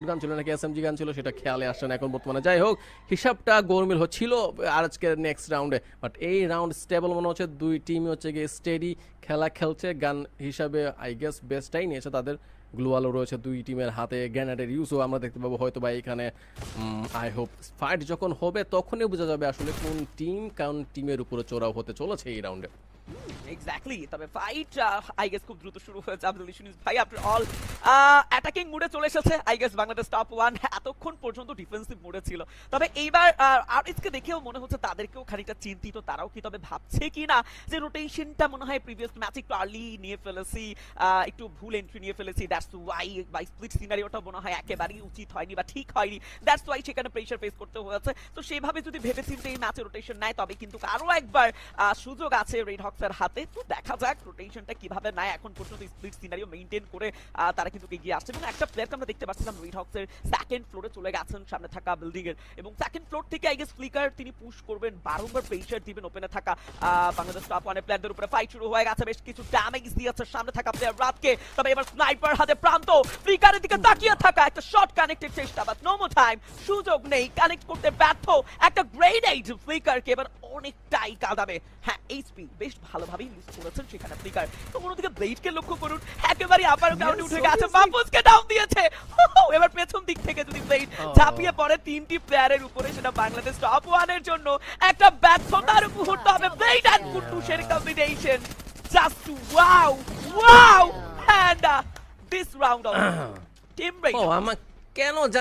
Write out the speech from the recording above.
গান ছিল নাকি এসএমজি গান ছিল সেটা খেয়ালে আসছে না এখন বর্তমানে। যাই হোক, হিসাবটা গোলমেল হচ্ছিল আজকের নেক্সট রাউন্ডে, বাট এই রাউন্ড স্টেবল মনে হচ্ছে, দুই টিমই হচ্ছে গিয়ে স্টেডি খেলা খেলছে। গান হিসাবে আই গেস বেস্টটাই নিয়েছে তাদের। গ্লোয়ালও রয়েছে দুই টিমের হাতে, গ্যানাডের ইউজও আমরা দেখতে পাবো হয়তো বা এখানে। আই হোপ ফাইট যখন হবে তখনই বোঝা যাবে আসলে কোন টিমের উপরে চড়াও হতে চলেছে এই রাউন্ডে। এক্স্যাক্টলি, তবে ফাইট আই গেস খুব দ্রুত শুরু হয়ে যাবে। লিশনিস ভাই আফটার অল অ্যাটাকিং মুডে চলে এসেছে আই গেস বাংলাদেশ টপ 1। এতক্ষণ পর্যন্ত ডিফেন্সিভ মুডে ছিল, তবে এইবার আরএসকে দেখেও মনে হচ্ছে তাদেরকেও খানিকটা চিন্তিত। তারাও কি তবে ভাবছে কি না যে রোটেশনটা মনে হয় প্রিভিয়াস ম্যাচে একটু আর্লি নিয়ে ফেলেছি, একটু ভুল এন্ট্রি নিয়ে ফেলেছি, দ্যাটস ওয়াই বাই স্প্লিট সিনারিওটা মনে হয় একেবারেই উচিত হয়নি বা ঠিক হয়নি, দ্যাটস ওয়াই সেখানে প্রেসার ফেস করতে হয়েছে। তো সেইভাবে যদি ভেবেচিন্তে এই ম্যাচে রোটেশন নেয় তবে কিন্তু আরো একবার সুযোগ আছে রেড হকসের হাতে। তো দেখা যাক রোটেশনটা কিভাবে নেয়। এখন পর্যন্ত স্প্লিট সিনারিও মেইনটেইন করে তারা কিন্তু এগিয়ে আসছে, এবং একটা প্লেয়ারকে আমরা দেখতে পাচ্ছিলাম রেড হকসের সেকেন্ড ফ্লোরে চলে গেছেন সামনে থাকা বিল্ডিং এর, এবং সেকেন্ড ফ্লোর থেকে আই গেস ফ্লিকার তিনি পুশ করবেন, বারংবার প্রেসার দিবেন ওপেনে থাকা বাংলাদেশ টপ 1 প্লেয়ারদের উপরে। ফাইট শুরু হয়ে গেছে, বেশ কিছু ড্যামেজ দিয়েছে সামনে থাকা প্লেয়ার রাতকে, তবে এবার স্নাইপার হাতে প্রান্ত, ফ্লিকারের দিকে তাকিয়ে থাকা একটা শট কানেক্টের চেষ্টা, বাট নো মোর টাইম, সুযোগ নেই, কানেক্ট করতে ব্যর্থ একটা গ্রেনেড ফ্লিকারকে এবার অনেকটাই কাঁদাবে। হ্যাঁ, এইচপি বেশ ভালোভাবেই ইউজ করেছেন সেখানে ফ্লিকার। তো অন্যদিকে ব্লেডকে লক্ষ্য করুন, একেবারে আপার গ্রাউন্ডে উঠে গেছে, মাহফুজকে ডাউন দিয়েছে। এবার পেছন দিক থেকে যদি ব্লেড ঝাঁপিয়ে পড়ে তিনটি প্লেয়ারের উপরে, সেটা বাংলাদেশ টপ 1 এর জন্য একটা ব্যর্থতার মুহূর্ত হবে। ব্লেড এন্ড কুটুসের combination, just wow wow, and this round of team red. আমার কেন